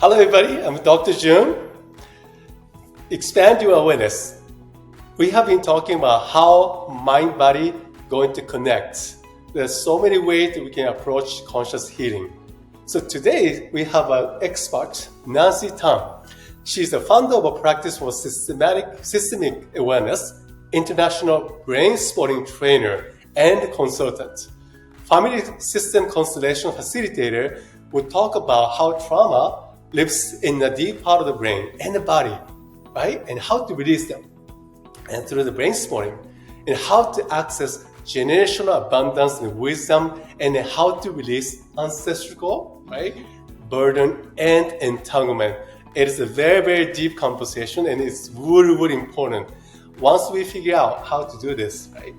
Hello everybody, I'm Dr. Jyun. Expand your awareness. We have been talking about how mind-body going to connect. There's so many ways that we can approach conscious healing. So today we have an expert, Nancy Tung. She's the founder of a practice for systemic awareness, international brain-spotting trainer, and consultant. Family system constellation facilitator will talk about how trauma lives in the deep part of the brain and the body, right? And how to release them. And through the brain spotting, and how to access generational abundance and wisdom, and how to release ancestral, right, burden and entanglement. It is a very, very deep conversation, and it's really, really important. Once we figure out how to do this, right,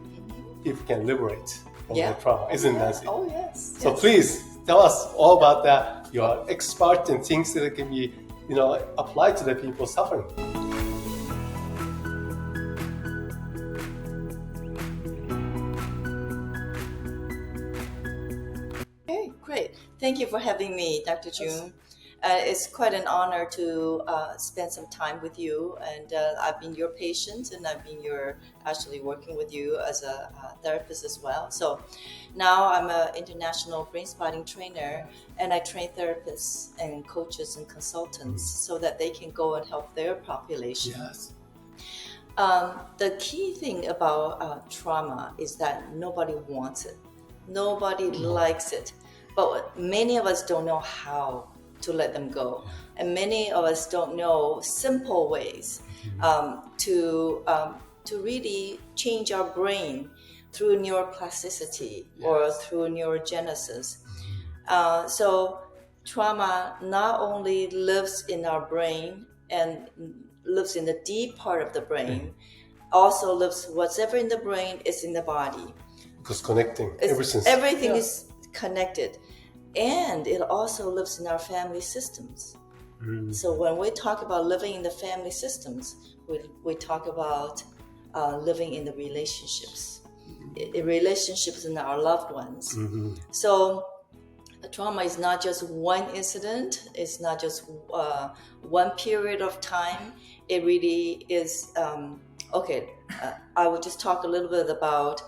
people can liberate from the trauma, isn't it, Nancy? Oh, yes. So please tell us all about that. You are expert in things that can be, applied to the people suffering. Okay, great. Thank you for having me, Dr. Jyun. It's quite an honor to spend some time with you, and I've been your patient, and I've been actually working with you as a therapist as well. So now I'm an international brain spotting trainer, and I train therapists and coaches and consultants so that they can go and help their population. Yes. The key thing about trauma is that nobody wants it. Nobody likes it, but many of us don't know how to let them go, and many of us don't know simple ways to really change our brain through neuroplasticity or through neurogenesis. So trauma not only lives in our brain and lives in the deep part of the brain, also lives whatever in the brain is in the body. Because connecting everything is connected. And it also lives in our family systems. So when we talk about living in the family systems, we talk about living in the relationships, relationships in our loved ones. So trauma is not just one incident. It's not just one period of time. It really is. I will just talk a little bit about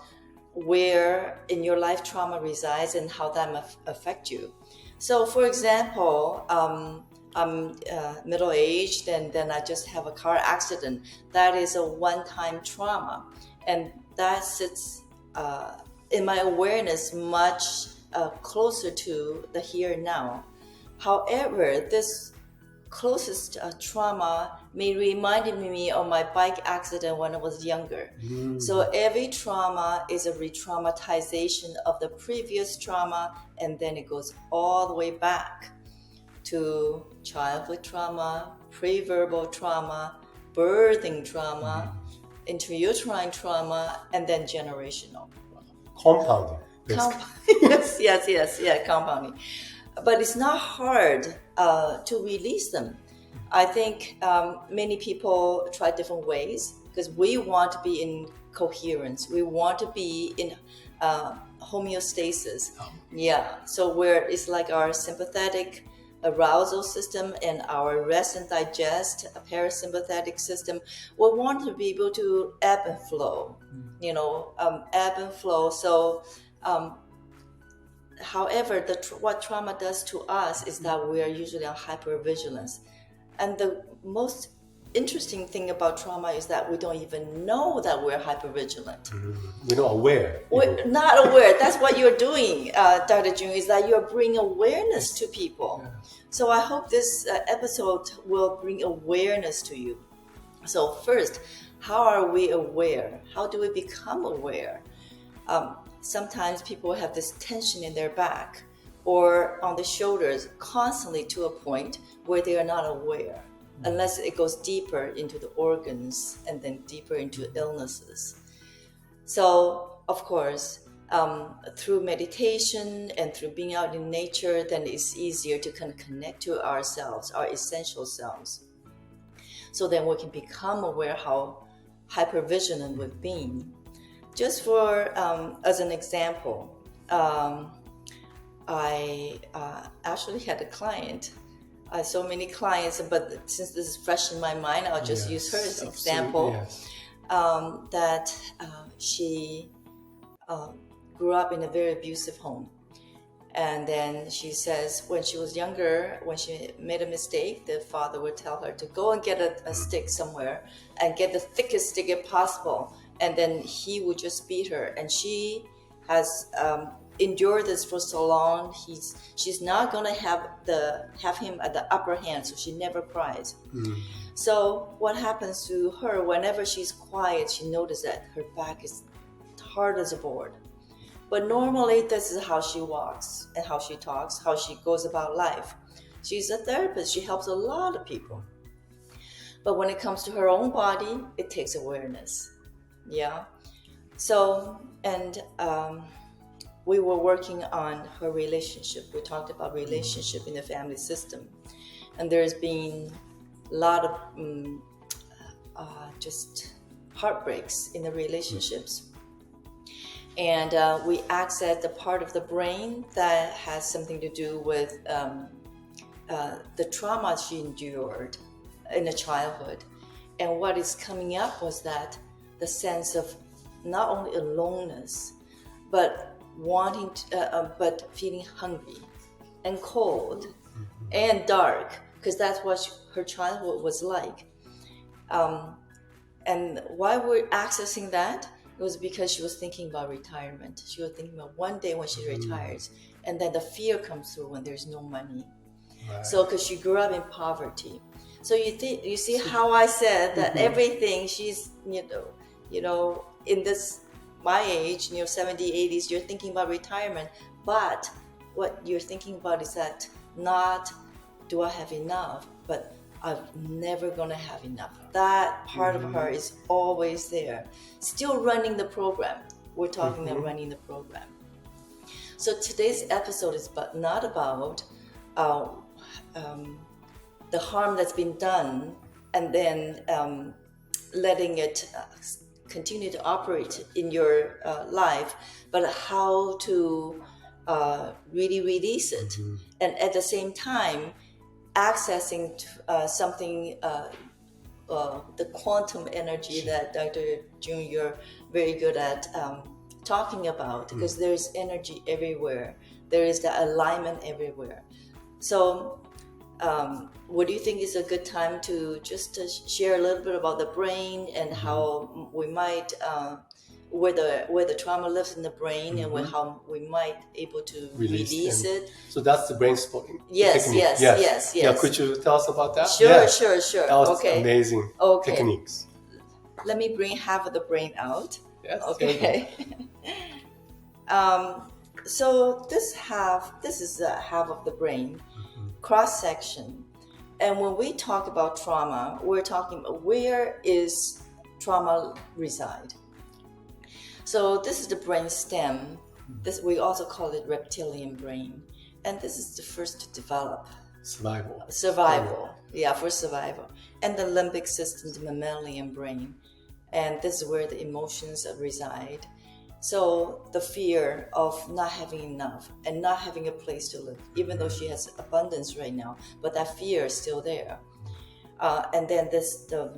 where in your life trauma resides and how that affect you. So for example, I'm middle-aged, and then I just have a car accident. That is a one-time trauma, and that sits in my awareness much closer to the here and now. However, this closest trauma may remind me of my bike accident when I was younger. So every trauma is a re-traumatization of the previous trauma, and then it goes all the way back to childhood trauma, pre-verbal trauma, birthing trauma, intrauterine trauma, and then generational. Compounding. Yes, compounding. But it's not hard to release them. I think many people try different ways because we want to be in coherence. We want to be in homeostasis. So where it's like our sympathetic arousal system and our rest and digest parasympathetic system, we want to be able to ebb and flow, ebb and flow. So however, what trauma does to us is that we are usually on hypervigilance. And the most interesting thing about trauma is that we don't even know that we're hypervigilant. We're not aware. We're not aware. That's what you're doing, Dr. Jyun, is that you're bringing awareness to people. So I hope this episode will bring awareness to you. So first, how are we aware? How do we become aware? Sometimes people have this tension in their back or on the shoulders constantly to a point where they are not aware, unless it goes deeper into the organs and then deeper into illnesses. So, of course, through meditation and through being out in nature, then it's easier to kind of connect to ourselves, our essential selves. So then we can become aware how hypervigilant we've been. Just for, as an example, I actually had a client I have so many clients, but since this is fresh in my mind, I'll just use her as an example. Yes. That she grew up in a very abusive home. And then she says when she was younger, when she made a mistake, the father would tell her to go and get a stick somewhere and get the thickest stick possible. And then he would just beat her. And she has endured this for so long. She's not going to have him at the upper hand, so she never cries. So what happens to her, whenever she's quiet, she notices that her back is hard as a board. But normally, this is how she walks and how she talks, how she goes about life. She's a therapist. She helps a lot of people. But when it comes to her own body, it takes awareness. Yeah. So, and we were working on her relationship. We talked about relationship in the family system. And there's been a lot of just heartbreaks in the relationships. And we access the part of the brain that has something to do with the trauma she endured in the childhood. And what is coming up was that the sense of not only aloneness, but but feeling hungry and cold and dark, because that's what her childhood was like. And why we're accessing that? It was because she was thinking about retirement. She was thinking about one day when she retires, and then the fear comes through when there's no money. Right. So, because she grew up in poverty, so you see how I said that everything she's in this my age, 70s, 80s, you're thinking about retirement, but what you're thinking about is that not do I have enough, but I'm never gonna have enough. That part of her is always there, still running the program. We're talking about running the program. So today's episode is not about the harm that's been done and then letting it continue to operate in your life, but how to really release it, and at the same time accessing something, the quantum energy that Dr. Jyun, you're very good at talking about, because there's energy everywhere. There is the alignment everywhere. So what do you think is a good time to just share a little bit about the brain and how we might, where the trauma lives in the brain, and how we might able to release it? So that's the brain spotting. Yes. Yeah, could you tell us about that? Sure. That was amazing techniques. Let me bring half of the brain out. Yes. Okay. So this is half of the brain, cross section. And when we talk about trauma, we're talking about where is trauma reside. So this is the brain stem. This we also call it reptilian brain, and this is the first to develop. Survival. Yeah, for survival. And the limbic system, the mammalian brain, and this is where the emotions reside. So the fear of not having enough and not having a place to live, even though she has abundance right now, but that fear is still there. And then the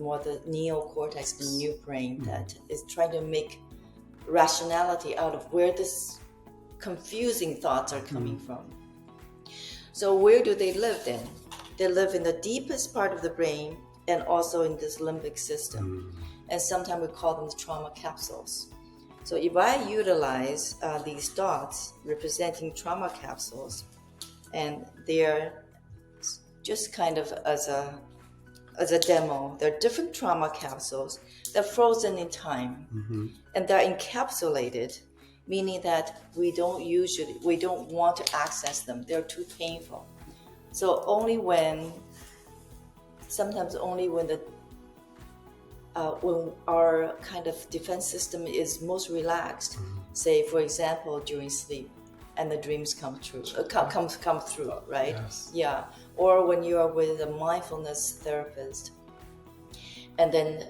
neocortex, the new brain, that is trying to make rationality out of where this confusing thoughts are coming from. So where do they live then? They live in the deepest part of the brain and also in this limbic system. And sometimes we call them the trauma capsules. So if I utilize these dots representing trauma capsules, and they're just kind of as a demo, they're different trauma capsules. They're frozen in time, and they're encapsulated, meaning that we don't want to access them. They're too painful. So sometimes only when our kind of defense system is most relaxed, say for example during sleep, and the dreams come through, right? Yes. Yeah. Or when you are with a mindfulness therapist, and then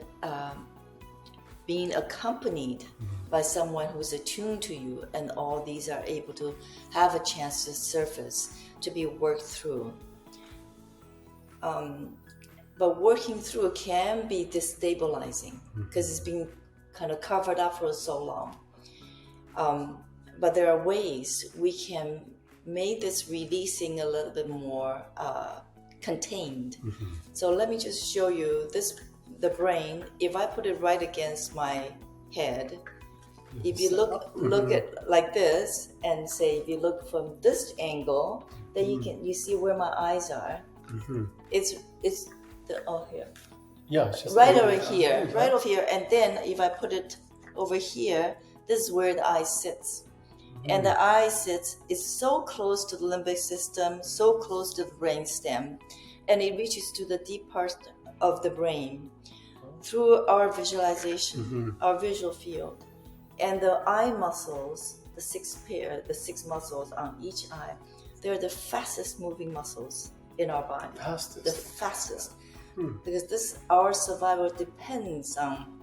being accompanied by someone who's attuned to you, and all these are able to have a chance to surface, to be worked through. but working through can be destabilizing because it's been kind of covered up for so long. But there are ways we can make this releasing a little bit more contained. So let me just show you the brain. If I put it right against my head, if you look at like this and say, if you look from this angle, then you see where my eyes are. It's here. Yeah, it's just right over here, right over here. And then if I put it over here, this is where the eye sits. And the eye sits is so close to the limbic system, so close to the brain stem, and it reaches to the deep part of the brain through our visualization, our visual field. And the eye muscles, the six muscles on each eye, they're the fastest moving muscles in our body. The fastest. Because our survival depends on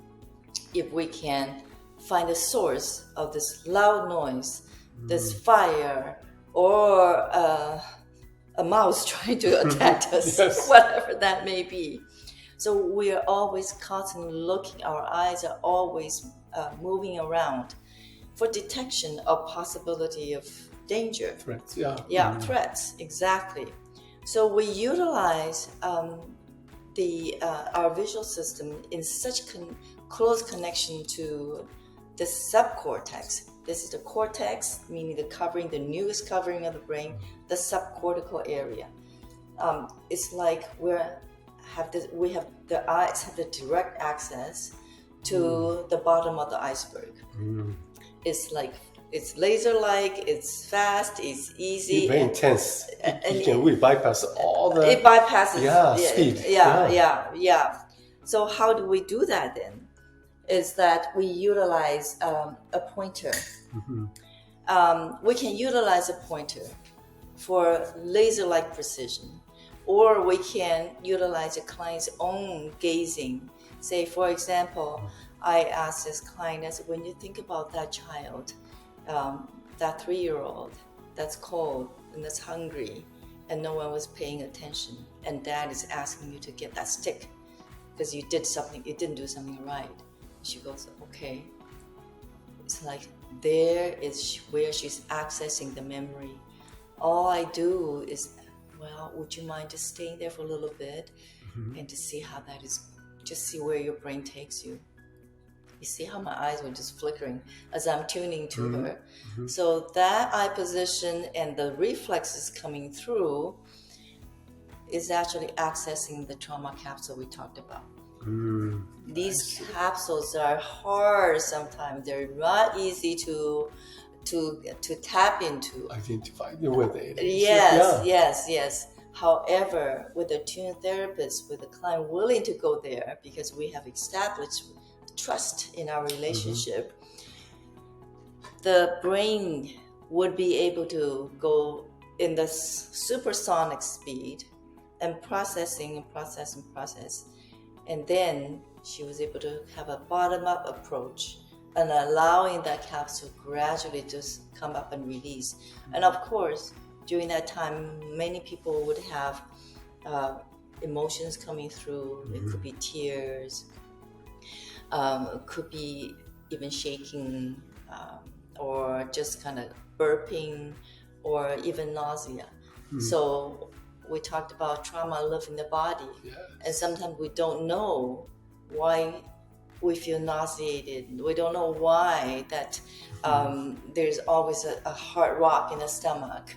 if we can find a source of this loud noise, this fire, or a mouse trying to attack us, whatever that may be. So we are always constantly looking, our eyes are always moving around for detection of possibility of danger. Threats, threats, exactly. So we utilize our visual system in such close connection to the subcortex. This is the cortex, meaning the newest covering of the brain, the subcortical area. It's like the eyes have the direct access to the bottom of the iceberg. It's like, it's laser-like, it's fast, it's easy. It's very intense. You can really bypass all the... It bypasses. Speed. Yeah. So how do we do that then? Is that we utilize a pointer. We can utilize a pointer for laser-like precision, or we can utilize a client's own gazing. Say, for example, I asked this client, I said, when you think about that child, that 3-year-old that's cold and that's hungry and no one was paying attention, and dad is asking you to get that stick because you didn't do something right. She goes, okay. It's like there is where she's accessing the memory. All I do is, well, would you mind just staying there for a little bit and to see how that is, just see where your brain takes you. You see how my eyes were just flickering as I'm tuning to her. So that eye position and the reflexes coming through is actually accessing the trauma capsule we talked about. These capsules are hard sometimes. They're not easy to tap into. Identify with it. Yes. However, with a attune therapist, with a client willing to go there, because we have established trust in our relationship, the brain would be able to go in the supersonic speed and process. And then she was able to have a bottom-up approach and allowing that capsule gradually just come up and release. And of course, during that time, many people would have emotions coming through. It could be tears, it could be even shaking, or just kind of burping, or even nausea. So we talked about trauma living the body, and sometimes we don't know why we feel nauseated. We don't know why that there's always a hard rock in the stomach.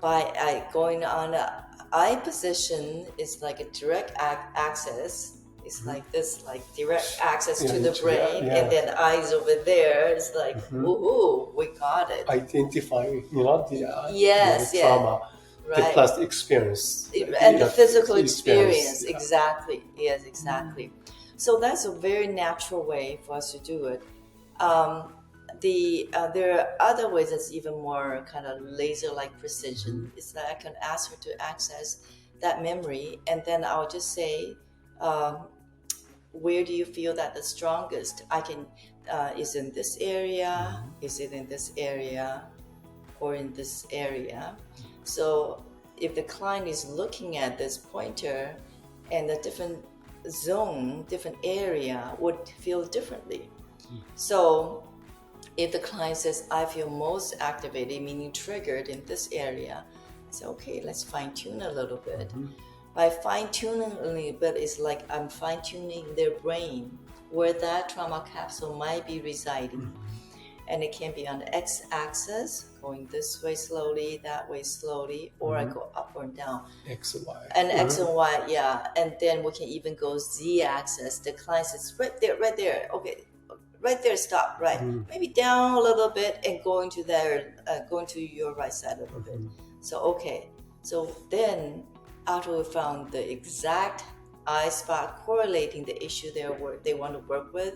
By going on an eye position, it's like a direct access. It's like this, like direct access to the brain, and then eyes over there. It's like, woohoo, we got it. Identifying, the trauma, right. the past experience, and the physical experience. Exactly. Yes, exactly. So that's a very natural way for us to do it. There are other ways that's even more kind of laser-like precision. It's that I can ask her to access that memory, and then I'll just say, where do you feel that the strongest? I can, is in this area, is it in this area, or in this area? So if the client is looking at this pointer, and the different zone, different area would feel differently. So if the client says, I feel most activated, meaning triggered in this area, I say, okay, let's fine tune a little bit. By fine tuning a little bit, it's like I'm fine tuning their brain where that trauma capsule might be residing. And it can be on the x-axis, going this way slowly, that way slowly, or I go up or down. X and Y. And X and Y, yeah. And then we can even go z-axis. The client says, right there. Okay, right there, stop, right? Maybe down a little bit and going to your right side a little bit. So, okay. So then, after we found the exact eye spot correlating the issue they want to work with,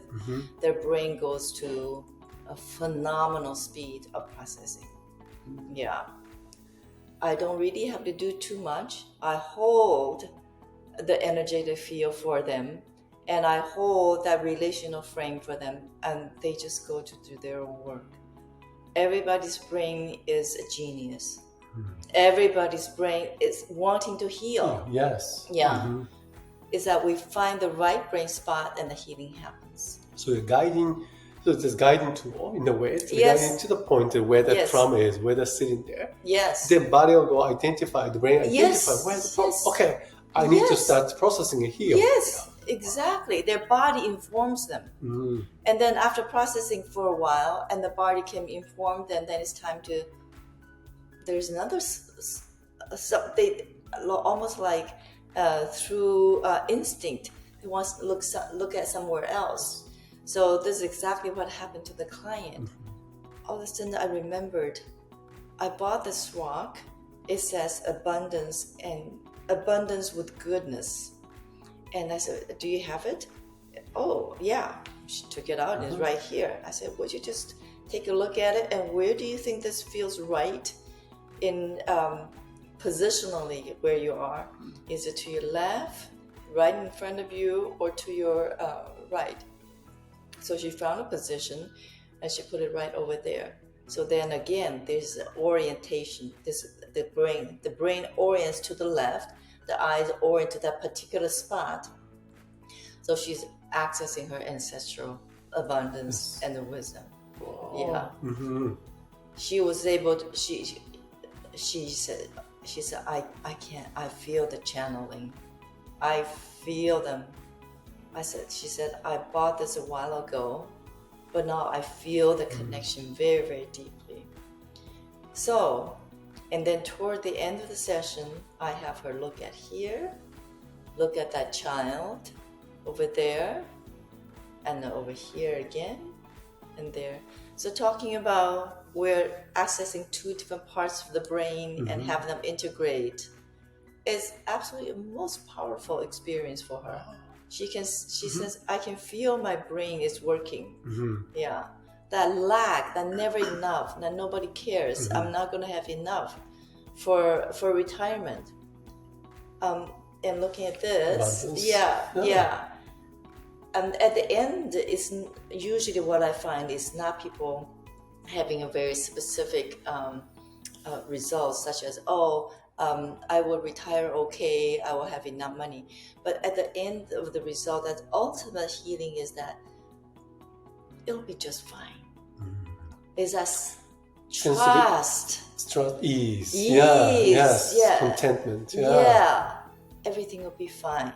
their brain goes to a phenomenal speed of processing. Yeah. I don't really have to do too much. I hold the energetic field for them, and I hold that relational frame for them, and they just go to do their own work. Everybody's brain is a genius. Everybody's brain is wanting to heal. Yes. Yeah. Is that we find the right brain spot and the healing happens. So you're guiding. So it's this guiding tool in a way, to guiding to the point where the trauma is, where they're sitting there. Yes. The body will go identify, the brain identify where the problem. Okay, I need to start processing and heal. Yes, exactly. Their body informs them. And then after processing for a while, and the body can inform them, then it's time to, there's another, they almost like through instinct, they want to look at somewhere else. So this is exactly what happened to the client. All of a sudden I remembered, I bought this rock. It says abundance with goodness. And I said, do you have it? Oh, yeah. She took it out and it's right here. I said, would you just take a look at it? And where do you think this feels right in positionally where you are? Is it to your left, right in front of you, or to your right? So she found a position and she put it right over there. So then again, there's orientation. The brain orients to the left, the eyes orient to that particular spot. So she's accessing her ancestral abundance and the wisdom. Yeah. She was able to, she said, I feel the channeling. I feel them. She said, I bought this a while ago, but now I feel the connection very, very deeply. So, and then toward the end of the session, I have her look at here, look at that child over there, and over here again, and there. So talking about we're accessing two different parts of the brain and having them integrate is absolutely the most powerful experience for her. She says, I can feel my brain is working. Yeah. That lack, that never enough, that nobody cares. I'm not going to have enough for retirement. And looking at this, yeah. And at the end, it's usually what I find is not people having a very specific results, such as, I will retire okay, I will have enough money. But at the end of the result, that ultimate healing is that it'll be just fine. Is that trust, ease. Yes. Contentment. Yeah, everything will be fine.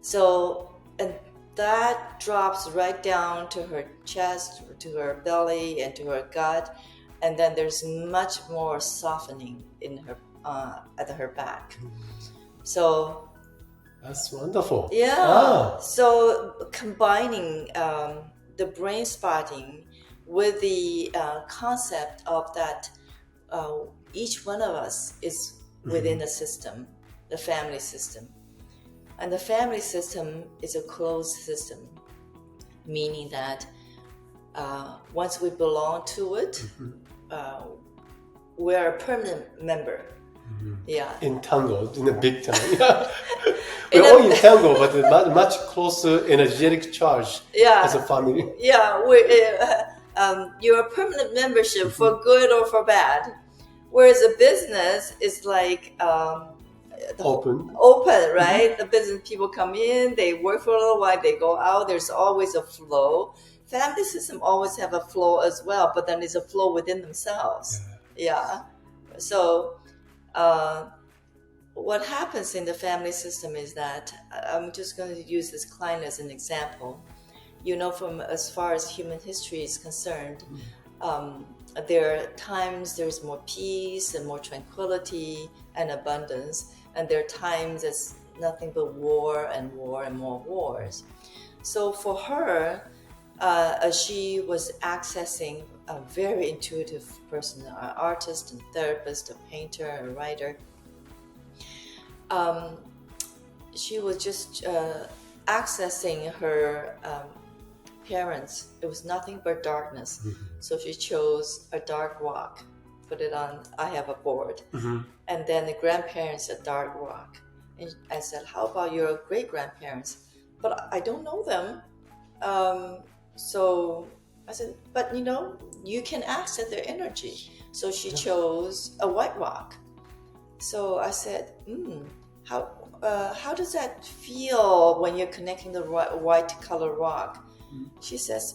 So, and that drops right down to her chest, to her belly, and to her gut. And then there's much more softening in her at her back. So that's wonderful. Yeah. So combining the brain spotting with the concept of that each one of us is within a system, the family system. And the family system is a closed system, meaning that once we belong to it, we're a permanent member. Yeah. Entangled in a big time. Yeah. We're all entangled, but a much closer energetic charge as a family. Yeah, you're a permanent membership for good or for bad. Whereas a business is like Open, right? The business people come in, they work for a little while, they go out. There's always a flow. Family system always have a flow as well, but then there's a flow within themselves. Yeah. So what happens in the family system is that I'm just going to use this client as an example. From as far as human history is concerned, there are times there's more peace and more tranquility and abundance, and there are times it's nothing but war and more wars. So for her, she was accessing a very intuitive person, an artist and therapist, a painter, a writer. She was just accessing her parents. It was nothing but darkness. So she chose a dark rock, put it on, I have a board. And then the grandparents, a dark rock. And I said, how about your great grandparents? But I don't know them. So I said, but you can access their energy. So she chose a white rock. So I said, how does that feel when you're connecting the white color rock? She says,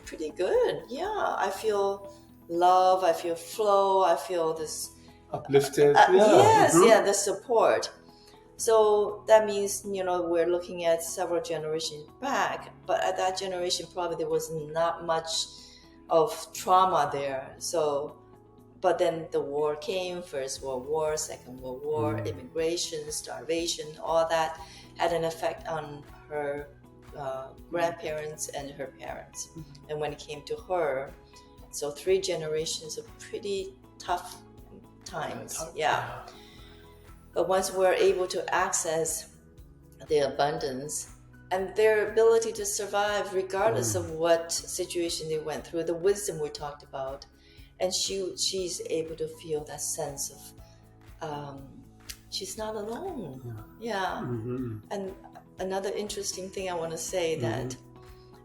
pretty good. Yeah, I feel love, I feel flow, I feel this uplifted. Yes, the support. So that means, we're looking at several generations back, but at that generation, probably there was not much of trauma there. So, but then the war came, First World War, Second World War, immigration, starvation, all that had an effect on her grandparents and her parents. And when it came to her, so 3 generations of pretty tough times. But once we're able to access the abundance and their ability to survive regardless of what situation they went through, the wisdom we talked about, and she's able to feel that sense of she's not alone. And another interesting thing I want to say that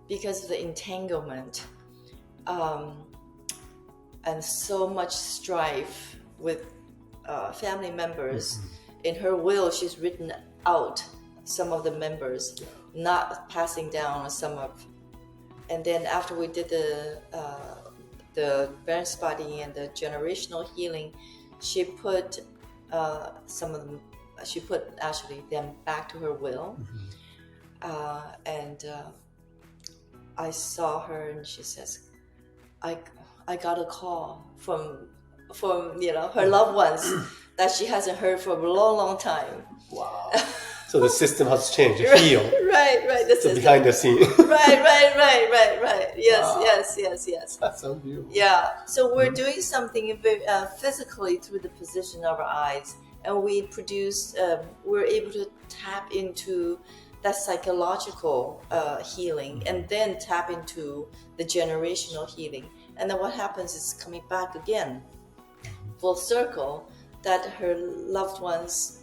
because of the entanglement and so much strife with family members, in her will she's written out some of the members, not passing down some of. And then after we did the Brainspotting and the generational healing, she put some of them. She put actually them back to her will, and I saw her, and she says, "I got a call from her loved ones that she hasn't heard for a long time." Wow! So the system has changed, healed. Right. The system behind the scene. Right. Yes, wow. yes. That's so beautiful. Yeah. So we're doing something physically through the position of our eyes. And we produce, we're able to tap into that psychological healing and then tap into the generational healing. And then what happens is coming back again, full circle, that her loved ones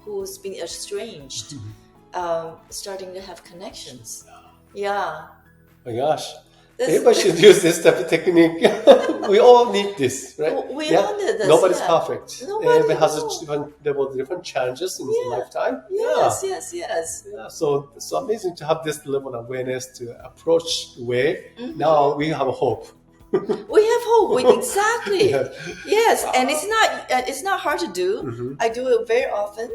who's been estranged, starting to have connections. Yeah. Oh my gosh. Everybody should use this type of technique. We all need this, right? We all need this. Nobody's perfect. Everybody has a different challenges in their lifetime. Yes. Yeah, so it's amazing to have this level of awareness to approach the way. Now we have a hope. We have hope. Exactly. Yes, and it's not hard to do. I do it very often.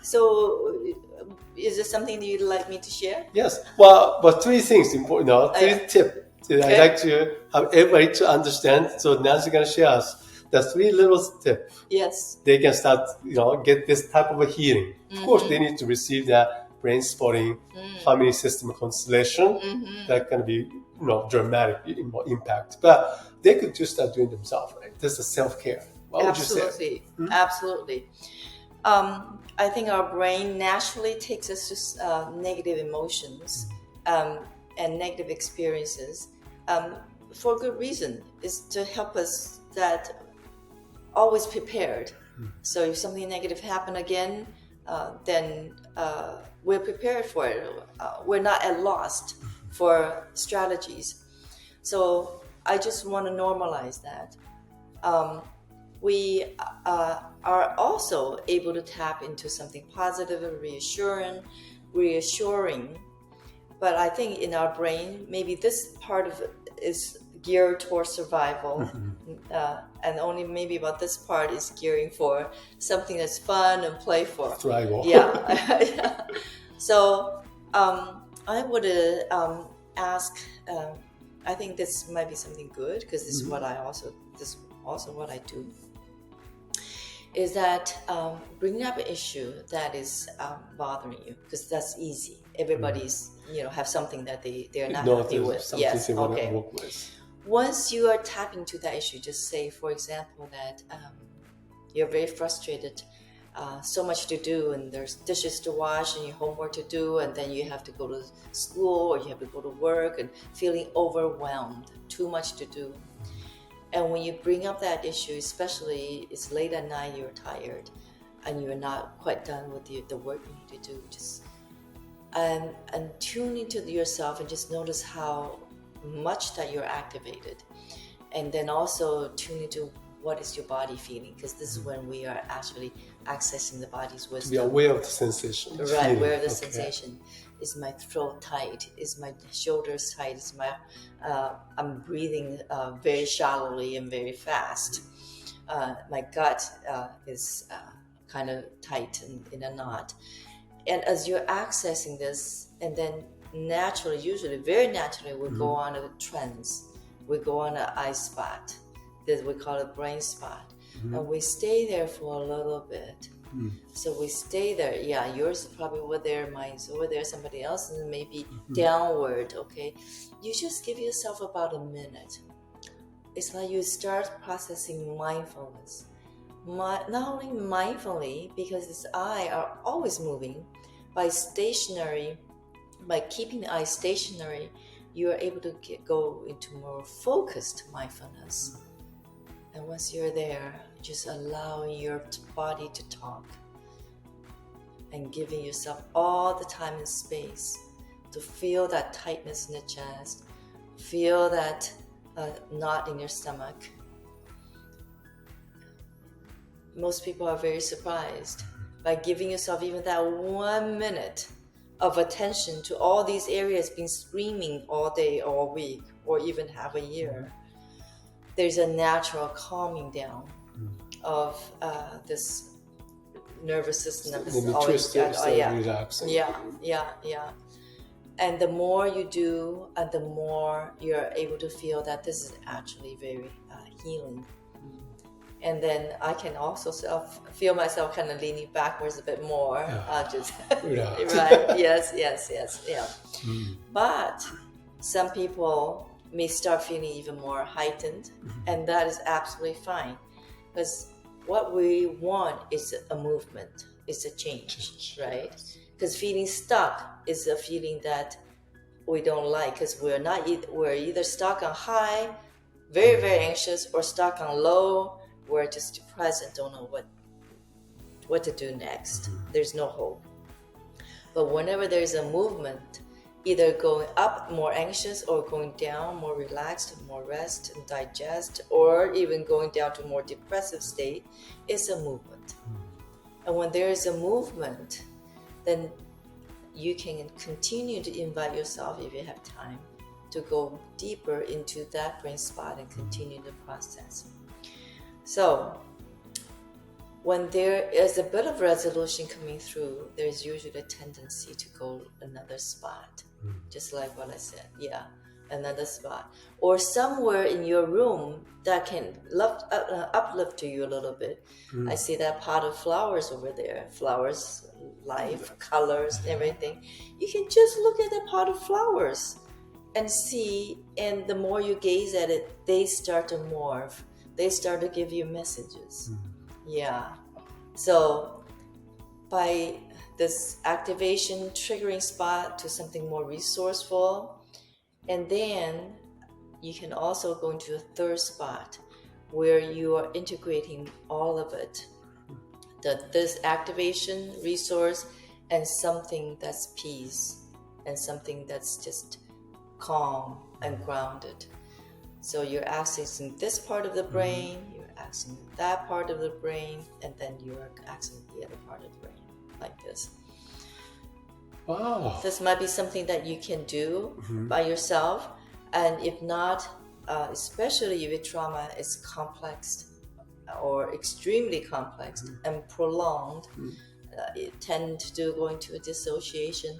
So, is there something that you'd like me to share? Yes. Well, but 3 things important. 3 tips. I'd like to have everybody to understand. So Nancy going to share us the 3 little tips. Yes. They can start, get this type of a healing. Of course, they need to receive that Brainspotting, family system constellation. That can be, dramatic impact. But they could just start doing themselves, right? This is self-care. What would you say? Absolutely. I think our brain naturally takes us to negative emotions and negative experiences for good reason. Is to help us that always prepared. So if something negative happen again, then we're prepared for it. We're not at lost for strategies. So I just want to normalize that. we are also able to tap into something positive and reassuring. But I think in our brain, maybe this part of it is geared towards survival, and only maybe about this part is gearing for something that's fun and playful. Survival. Yeah. So I would ask. I think this might be something good, because this is what this also what I do. Is that bringing up an issue that is bothering you, because that's easy. Everybody's have something that they're not happy with. Yes. Okay. Once you are tapping to that issue, just say, for example, that you're very frustrated, so much to do, and there's dishes to wash and your homework to do, and then you have to go to school or you have to go to work, and feeling overwhelmed, too much to do. And when you bring up that issue, especially it's late at night, you're tired, and you're not quite done with the work you need to do, just and tune into yourself and just notice how much that you're activated, and then also tune into what is your body feeling, because this is when we are actually accessing the body's wisdom. To be aware of the sensation. Right, aware of the sensation. Is my throat tight? Is my shoulders tight? Is my I'm breathing very shallowly and very fast. My gut is kind of tight and in a knot. And as you're accessing this, and then naturally, usually very naturally, we go on a trance. We go on an eye spot. We call it brain spot. And we stay there for a little bit. So we stay there. Yeah, yours is probably over there, mine's over there, somebody else, and maybe downward. Okay, you just give yourself about a minute. It's like you start processing mindfulness. Not only mindfully, because this eye are always moving. By keeping the eye stationary, you are able to go into more focused mindfulness. And once you're there, just allowing your body to talk and giving yourself all the time and space to feel that tightness in the chest, feel that knot in your stomach. Most people are very surprised by giving yourself even that 1 minute of attention to all these areas being screaming all day, all week, or even half a year. There's a natural calming down of this nervous system. Relaxing. Yeah. And the more you do, and the more you're able to feel that this is actually very healing. And then I can also feel myself kind of leaning backwards a bit more. Right. Yes. Yeah. But some people may start feeling even more heightened, and that is absolutely fine, because what we want is a movement, it's a change, right? Because feeling stuck is a feeling that we don't like, because we're either stuck on high, very, very anxious, or stuck on low, we're just depressed and don't know what to do next. There's no hope. But whenever there's a movement, either going up more anxious, or going down more relaxed, more rest and digest, or even going down to more depressive state, it's a movement. And when there is a movement, then you can continue to invite yourself, if you have time, to go deeper into that brain spot and continue the process. So when there is a bit of resolution coming through, there's usually a tendency to go another spot, just like what I said. Yeah, another spot. Or somewhere in your room that can uplift to you a little bit. I see that pot of flowers over there. Flowers, life, colors, everything. You can just look at the pot of flowers and see, and the more you gaze at it, they start to morph. They start to give you messages. Yeah. So by this activation triggering spot to something more resourceful, and then you can also go into a third spot where you are integrating all of it. This activation resource and something that's peace and something that's just calm and grounded. So you're accessing this part of the brain, you're accessing that part of the brain, and then you are accessing the other part of the brain, like this. Wow. This might be something that you can do by yourself, and if not, especially if trauma is complex or extremely complex and prolonged, it tend to go into a dissociation.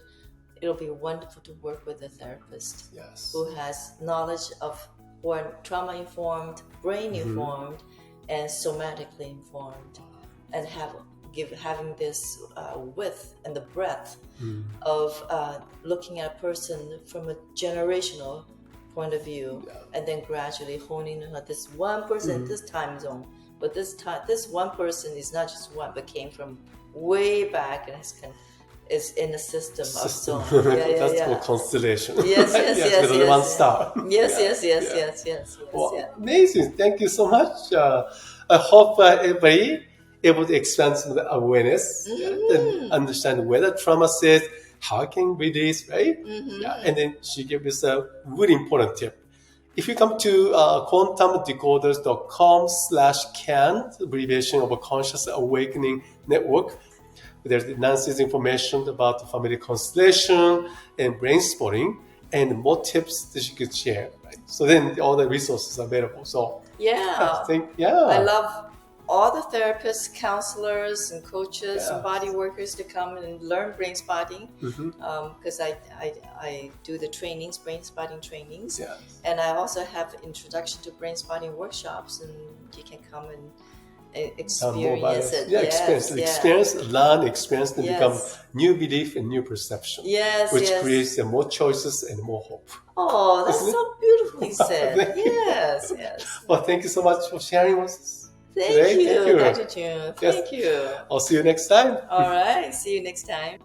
It'll be wonderful to work with a therapist who has knowledge of or trauma-informed, brain-informed, and somatically informed, and having this width and the breadth of looking at a person from a generational point of view, and then gradually honing in on this one person, this time zone. But this one person is not just one, but came from way back and is in the system of zone. That's called Constellation. Yes, with one star. Yes. Amazing. Thank you so much. I hope everybody able to expand some of the awareness and understand where the trauma sits, how it can release, right? And then she gave us a really important tip. If you come to quantumdecoders.com/CAN, abbreviation of a Conscious Awakening Network, there's Nancy's information about the family constellation and brainspotting, and more tips that you could share. Right? So then all the resources are available. So I love all the therapists, counselors, and coaches and body workers to come and learn brain spotting, because I do the trainings, brain spotting trainings, and I also have introduction to brain spotting workshops, and you can come and experience it. Experience, learn, experience, and become new belief and new perception. Which creates more choices and more hope. Oh, that's so beautifully said. Yes. Well, thank you so much for sharing with us. Thank you, Dr. Jyun. Thank you. I'll see you next time. All right. See you next time.